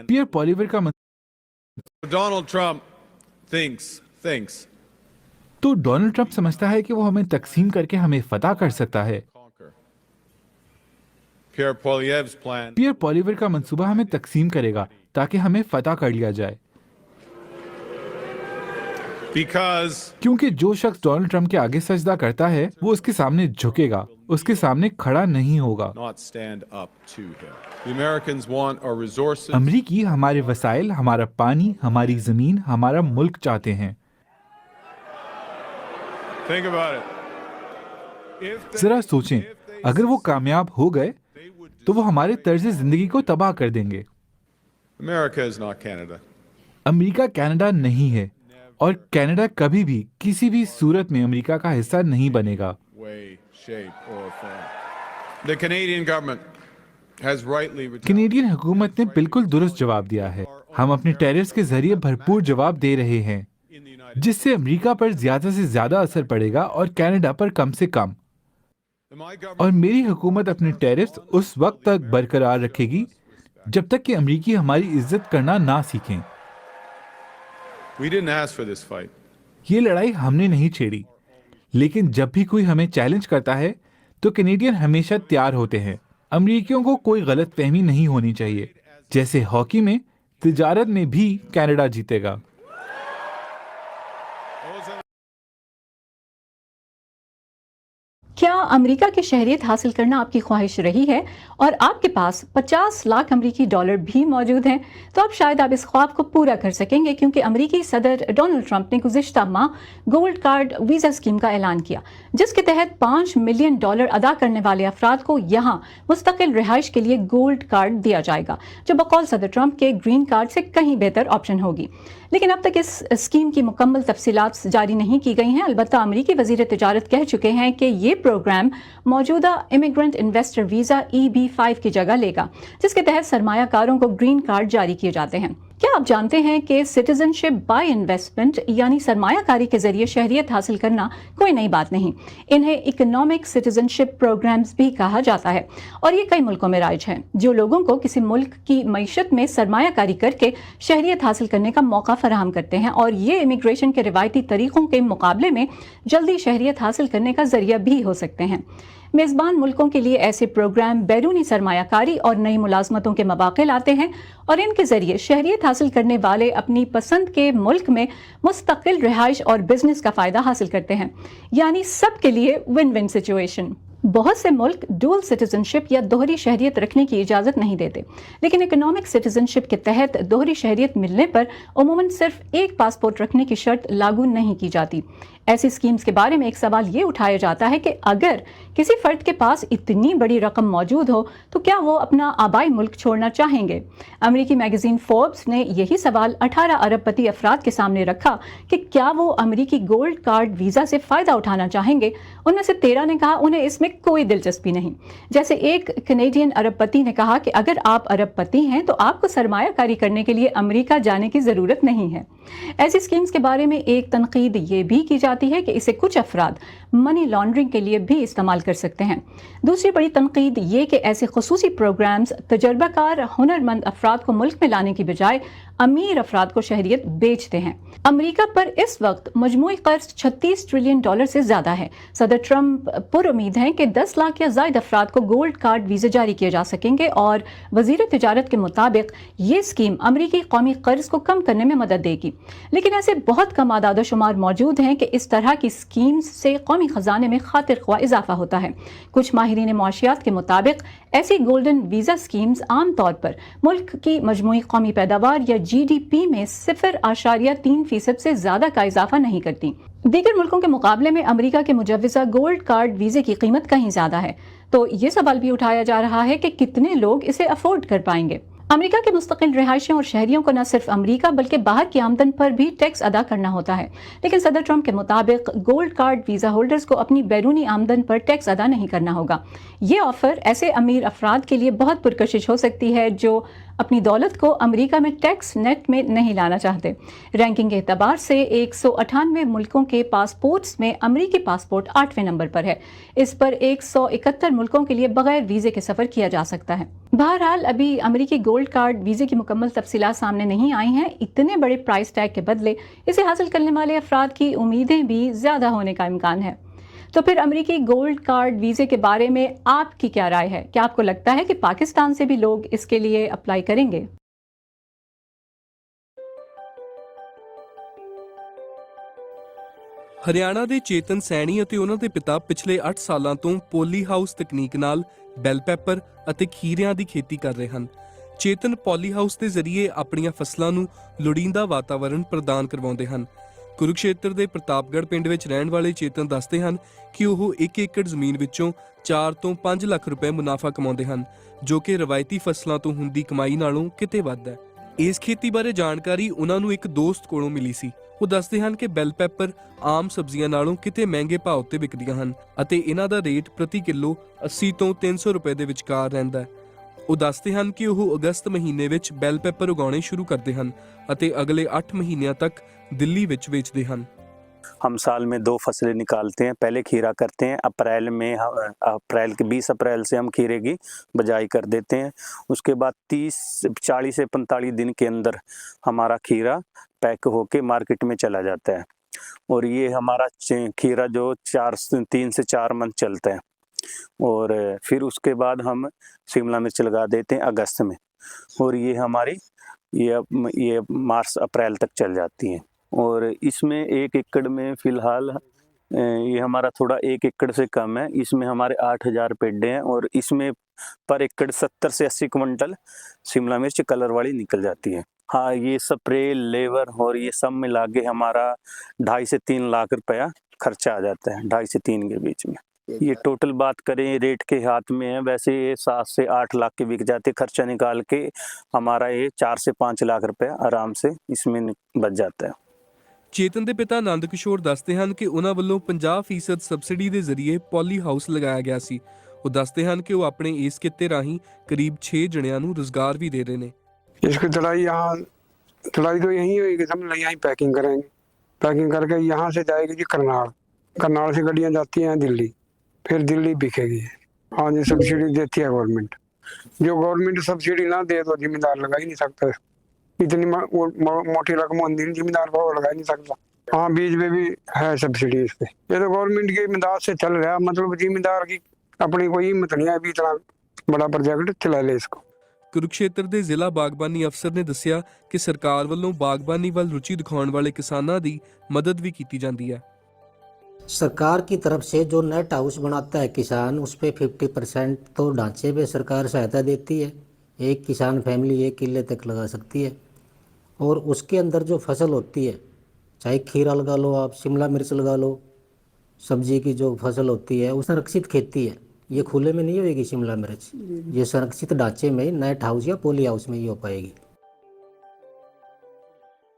पियर पॉलिवर का Donald Trump thinks तो Donald Trump समझता है कि वो हमें तकसीम करके हमें फतह कर सकता है। conquer. Pierre Poilievre's plan पियर पॉलिवर का मंसूबा हमें तकसीम करेगा ताकि हमें फतह कर लिया जाए, because क्योंकि जो शख्स डोनाल्ड ट्रंप के आगे सजदा करता है वो उसके सामने झुकेगा, उसके सामने खड़ा नहीं होगा। not stand up to him. The Americans want our resources. अमरीकी हमारे वसाइल, हमारा पानी, हमारी जमीन, हमारा मुल्क चाहते हैं। Think about it. If they, जरा सोचें, अगर वो कामयाब हो गए they would तो वो हमारे तर्ज जिंदगी को तबाह कर देंगे। America is not Canada. America Canada नहीं है और कनाडा कभी भी किसी भी सूरत में अमेरिका का हिस्सा नहीं बनेगा। Way, shape, or form. The Canadian government has rightly retaliated. Canadian हुकूमत ने बिल्कुल दुरुस्त जवाब दिया है। हम अपने टैरिफ्स के जरिए भरपूर जवाब दे रहे हैं, in the United जिससे अमेरिका पर ज्यादा से ज्यादा असर पड़ेगा और कनाडा पर कम से कम। My और government मेरी हुकूमत अपने टैरिफ्स उस वक्त तक बरकरार रखेगी जब तक कि अमेरिकी हमारी इज्जत करना ना सीखें। we didn't ask for this fight. ये लड़ाई हमने नहीं छेड़ी, लेकिन जब भी कोई हमें चैलेंज करता है तो कैनेडियन हमेशा तैयार होते हैं। अमेरिकियों को कोई गलत फहमी नहीं होनी चाहिए, जैसे हॉकी में तिजारत में भी कनाडा जीतेगा। क्या अमेरिका की शहरियत हासिल करना आपकी ख्वाहिश रही है और आपके पास 50 लाख अमेरिकी डॉलर भी मौजूद हैं, तो अब शायद आप इस ख्वाब को पूरा कर सकेंगे, क्योंकि अमेरिकी सदर डोनाल्ड ट्रंप ने गुज़िश्ता माह गोल्ड कार्ड वीज़ा स्कीम का ऐलान किया, जिसके तहत $5 मिलियन अदा करने वाले अफराद को यहाँ मुस्तकिल रिहाइश के लिए गोल्ड कार्ड दिया जाएगा, जो बकौल सदर ट्रंप के ग्रीन कार्ड से कहीं बेहतर ऑप्शन होगी। लेकिन अब तक इस स्कीम की मुकम्मल तफसीलात जारी नहीं की गई हैं। अलबत्ता अमेरिकी वज़ीर तिजारत कह चुके हैं कि ये प्रोग्राम मौजूदा इमिग्रेंट इन्वेस्टर वीज़ा EB-5 की जगह लेगा, जिसके तहत सरमायाकारों को ग्रीन कार्ड जारी किए जाते हैं। क्या आप जानते हैं कि सिटीजनशिप बाय इन्वेस्टमेंट यानी सरमायाकारी के जरिए शहरियत हासिल करना कोई नई बात नहीं। इन्हें इकोनॉमिक सिटीजनशिप प्रोग्राम्स भी कहा जाता है और ये कई मुल्कों में राइज हैं, जो लोगों को किसी मुल्क की मईशत में सरमायाकारी करके शहरियत हासिल करने का मौका फराहम करते हैं, और ये इमिग्रेशन के रिवायती तरीकों के मुकाबले में जल्दी शहरियत हासिल करने का जरिया भी हो सकते हैं। मेज़बान मुल्कों के लिए ऐसे प्रोग्राम बैरूनी सरमायाकारी और नई मुलाजमतों के मौके लाते हैं और इनके जरिए शहरियत हासिल करने वाले अपनी पसंद के मुल्क में मुस्तकिल रिहाइश और बिजनेस का फ़ायदा हासिल करते हैं, यानी सबके लिए विन विन सिचुएशन। बहुत से मुल्क डुअल सिटीजनशिप या दोहरी शहरियत रखने की इजाज़त नहीं देते, लेकिन इकोनॉमिक सिटीजनशिप के तहत दोहरी शहरियत मिलने पर अमूमन सिर्फ एक पासपोर्ट रखने की शर्त लागू नहीं की जाती। ऐसी स्कीम्स के बारे में एक सवाल ये उठाया जाता है कि अगर किसी फर्द के पास इतनी बड़ी रकम मौजूद हो तो क्या वो अपना आबाई मुल्क छोड़ना चाहेंगे? अमेरिकी मैगजीन फोर्ब्स ने यही सवाल 18 अरबपति अफराद के सामने रखा कि क्या वो अमेरिकी गोल्ड कार्ड वीज़ा से फ़ायदा उठाना चाहेंगे। उनमें से 13 ने कहा उन्हें इसमें कोई दिलचस्पी नहीं। जैसे एक कैनेडियन अरबपति ने कहा कि अगर आप अरबपति हैं तो आपको सरमायाकारी करने के लिए अमेरिका जाने की ज़रूरत नहीं है। ऐसी स्कीम्स के बारे में एक तनकीद ये भी की जाती है कि इसे कुछ अफराद मनी लॉन्ड्रिंग के लिए भी इस्तेमाल कर सकते हैं। दूसरी बड़ी तनकीद ये कि ऐसे खुसूसी प्रोग्राम्स तजर्बाकार हुनरमंद अफराद को मुल्क में लाने की बजाय अमीर अफराद को शहरियत बेचते हैं। अमेरिका पर इस वक्त मजमूई कर्ज $36 ट्रिलियन से ज्यादा है। सदर ट्रंप पुरुमीद हैं कि 10 लाख या ज्यादा अफराद को गोल्ड कार्ड वीज़ा जारी किए जा सकेंगे और वजीर तिजारत के मुताबिक ये स्कीम अमेरिकी कौमी कर्ज को कम करने में मदद देगी। लेकिन ऐसे बहुत कम आदाद शुमार मौजूद हैं कि इस तरह की स्कीम्स से कौमी खजाने में खातिर ख्वाह इजाफा होता है। कुछ माहिरीन मुआशियात के मुताबिक ऐसी गोल्डन वीज़ा स्कीम्स आम तौर पर मुल्क की मजमूई कौमी पैदावार या GDP में 0.3% से ज्यादा का इजाफा नहीं करती। दीगर मुल्कों के मुकाबले में अमेरिका के मुजव्वज़ा गोल्ड कार्ड वीज़े की कीमत कहीं ज्यादा है, तो ये सवाल भी उठाया जा रहा है कि कितने लोग इसे अफोर्ड कर पाएंगे। अमेरिका के मुस्तकिल रिहायशियों और शहरियों को न सिर्फ अमेरिका बल्कि बाहर की आमदन पर भी टैक्स अदा करना होता है, लेकिन सदर ट्रंप के मुताबिक गोल्ड कार्ड वीज़ा होल्डर्स को अपनी बैरूनी आमदन पर टैक्स अदा नहीं करना होगा। ये ऑफर ऐसे अमीर अफराद के लिए बहुत पुरकशिश हो सकती है जो अपनी दौलत को अमेरिका में टैक्स नेट में नहीं लाना चाहते। रैंकिंग के एतबार से 198 मुल्कों के पासपोर्ट्स में अमेरिकी पासपोर्ट 8वें नंबर पर है। इस पर 171 मुल्कों के लिए बगैर वीज़े के सफ़र किया जा सकता है। बहरहाल अभी अमेरिकी गोल्ड कार्ड वीज़े की मुकम्मल तफसीलात सामने नहीं आई हैं। इतने बड़े प्राइस टैग के बदले इसे हासिल करने वाले अफराद की उम्मीदें भी ज़्यादा होने का इम्कान है। तो फिर अमेरिकी गोल्ड कार्ड वीज़े के बारे में आपकी क्या राय है? क्या आपको लगता है कि पाकिस्तान से भी लोग इसके लिए अप्लाई करेंगे? ਹਰਿਆਣਾ ਦੇ ਚੇਤਨ ਸੈਣੀ ਅਤੇ ਉਹਨਾਂ ਦੇ ਪਿਤਾ ਪਿਛਲੇ 8 ਸਾਲਾਂ ਤੋਂ ਪੋਲੀ ਹਾਊਸ ਤਕਨੀਕ ਨਾਲ ਬੈਲ ਪੈਪਰ ਅਤੇ ਖੀਰਿਆਂ ਦੀ ਖੇਤੀ ਕਰ ਰਹੇ ਹਨ। ਚੇਤਨ ਪੋਲੀ ਹਾਊਸ ਦੇ ਜ਼ਰੀਏ ਆਪਣੀਆਂ ਫਸਲਾਂ ਨੂੰ ਲੋੜੀਂਦਾ ਵਾਤਾਵਰਣ ਪ੍ਰਦਾਨ ਕਰਵਾਉਂਦੇ ਹਨ। ਕੁਰੂਕਸ਼ੇਤਰ ਦੇ ਪ੍ਰਤਾਪਗੜ੍ਹ ਪਿੰਡ ਵਿੱਚ ਰਹਿਣ ਵਾਲੇ ਚੇਤਨ ਦੱਸਦੇ ਹਨ ਕਿ ਉਹ 1 ਏਕੜ ਜ਼ਮੀਨ ਵਿੱਚੋਂ 4 ਤੋਂ 5 ਲੱਖ ਰੁਪਏ ਮੁਨਾਫਾ ਕਮਾਉਂਦੇ ਹਨ, ਜੋ ਕਿ ਰਵਾਇਤੀ ਫਸਲਾਂ ਤੋਂ ਹੁੰਦੀ ਕਮਾਈ ਨਾਲੋਂ ਕਿਤੇ ਵੱਧ ਹੈ। ਇਸ ਖੇਤੀ ਬਾਰੇ ਜਾਣਕਾਰੀ ਉਹਨਾਂ ਨੂੰ ਇੱਕ ਦੋਸਤ ਕੋਲੋਂ ਮਿਲੀ ਸੀ। ਉਹ ਦੱਸਦੇ ਹਨ ਕਿ ਬੈਲ ਪੈਪਰ ਆਮ ਸਬਜ਼ੀਆਂ ਨਾਲੋਂ ਕਿਤੇ ਮਹਿੰਗੇ ਭਾਅ ਉੱਤੇ ਵਿਕਦੀਆਂ ਹਨ ਅਤੇ ਇਹਨਾਂ ਦਾ ਰੇਟ ਪ੍ਰਤੀ ਕਿਲੋ 80 ਤੋਂ 300 ਰੁਪਏ ਦੇ ਵਿਚਕਾਰ ਰਹਿੰਦਾ ਹੈ। ਉਹ ਦੱਸਦੇ ਹਨ ਕਿ ਉਹ ਅਗਸਤ ਮਹੀਨੇ ਵਿੱਚ ਬੈਲ ਪੈਪਰ ਉਗਾਉਣੇ ਸ਼ੁਰੂ ਕਰਦੇ ਹਨ ਅਤੇ ਅਗਲੇ 8 ਮਹੀਨਿਆਂ ਤੱਕ ਦਿੱਲੀ ਵਿੱਚ ਵੇਚਦੇ ਹਨ। हम साल में 2 फसलें निकालते हैं। पहले खीरा करते हैं, अप्रैल के 20 अप्रैल से हम खीरे की बजाई कर देते हैं। उसके बाद 40 से 45 दिन के अंदर हमारा खीरा पैक होके मार्केट में चला जाता है और ये हमारा खीरा जो 3 से 4 मंथ चलता है और फिर उसके बाद हम शिमला मिर्च लगा देते हैं अगस्त में और ये हमारी ये मार्च अप्रैल तक चल जाती हैं। और इसमें 1 एकड़ में फ़िलहाल ये हमारा थोड़ा 1 एकड़ से कम है। इसमें हमारे 8000 पेड़े हैं और इसमें पर एकड़ 70 से 80 क्विंटल शिमला मिर्च कलर वाली निकल जाती है। हाँ, ये स्प्रे लेबर और ये सब मिला के हमारा 2.5 से 3 लाख रुपया खर्चा आ जाता है, 2.5 से 3 के बीच में। ये टोटल बात करें रेट के हाथ में है, वैसे ये 7 से 8 लाख के बिक जाते। खर्चा निकाल के हमारा ये 4 से 5 लाख रुपया आराम से इसमें बच जाता है। ਚੇਤਨ ਦੇ ਪਿਤਾ ਆਨੰਦ ਕਿਸ਼ੋਰ ਦੱਸਦੇ ਹਨ ਕਿ ਉਹਨਾਂ ਵੱਲੋਂ 50% ਸਬਸਿਡੀ ਦੇ ਜ਼ਰੀਏ ਪੋਲੀ ਹਾਊਸ ਲਗਾਇਆ ਗਿਆ ਸੀ। ਉਹ ਦੱਸਦੇ ਹਨ ਕਿ ਉਹ ਆਪਣੇ ਇਸ ਕਿੱਤੇ ਰਾਹੀਂ ਕਰੀਬ 6 ਜਣਿਆਂ ਨੂੰ ਰੁਜ਼ਗਾਰ ਵੀ ਦੇ ਰਹੇ ਨੇ। इसकी तुड़ाई तो यहीं होगी, हम यहीं पैकिंग करेंगे। पैकिंग करके यहाँ से जाएगी जी करनाल, करनाल से गाड़ियाँ जाती हैं दिल्ली, फिर दिल्ली बिकेगी। हाँ जी, सब्सिडी देती है गवर्नमेंट। जो गवर्नमेंट सब्सिडी ना दे तो जिम्मेदार लगा ही नहीं सकता। इतनी मोटी रकम होती है, जिम्मेदार को लगा ही नहीं सकता। हाँ, बीज में भी है सब्सिडी इस पे। ये तो गवर्नमेंट की इमदाद से चल रहा है, मतलब जिम्मेदार की अपनी कोई हिम्मत नहीं है अभी इतना बड़ा प्रोजेक्ट चला ले इसको। ਕੁਰੂਕਸ਼ੇਤਰ ਦੇ ਜ਼ਿਲ੍ਹਾ ਬਾਗਬਾਨੀ ਅਫਸਰ ਨੇ ਦੱਸਿਆ ਕਿ ਸਰਕਾਰ ਵੱਲੋਂ ਬਾਗਬਾਨੀ ਵੱਲ ਰੁਚੀ ਦਿਖਾਉਣ ਵਾਲੇ ਕਿਸਾਨਾਂ ਦੀ ਮਦਦ ਵੀ ਕੀਤੀ ਜਾਂਦੀ ਹੈ। सरकार की तरफ से जो नेट हाउस बनाता है किसान, उस पर 50% तो ढांचे पे सरकार सहायता देती है। एक किसान फैमिली 1 किले तक लगा सकती है और उसके अंदर जो फसल होती है, चाहे खीरा लगा लो आप, शिमला मिर्च लगा लो, सब्जी की जो फसल होती है वो संरक्षित खेती है। ये खुले में नहीं होगी शिमला मिर्च, ये संरक्षित ढांचे में नेट हाउस या पॉली हाउस में ही हो पाएगी।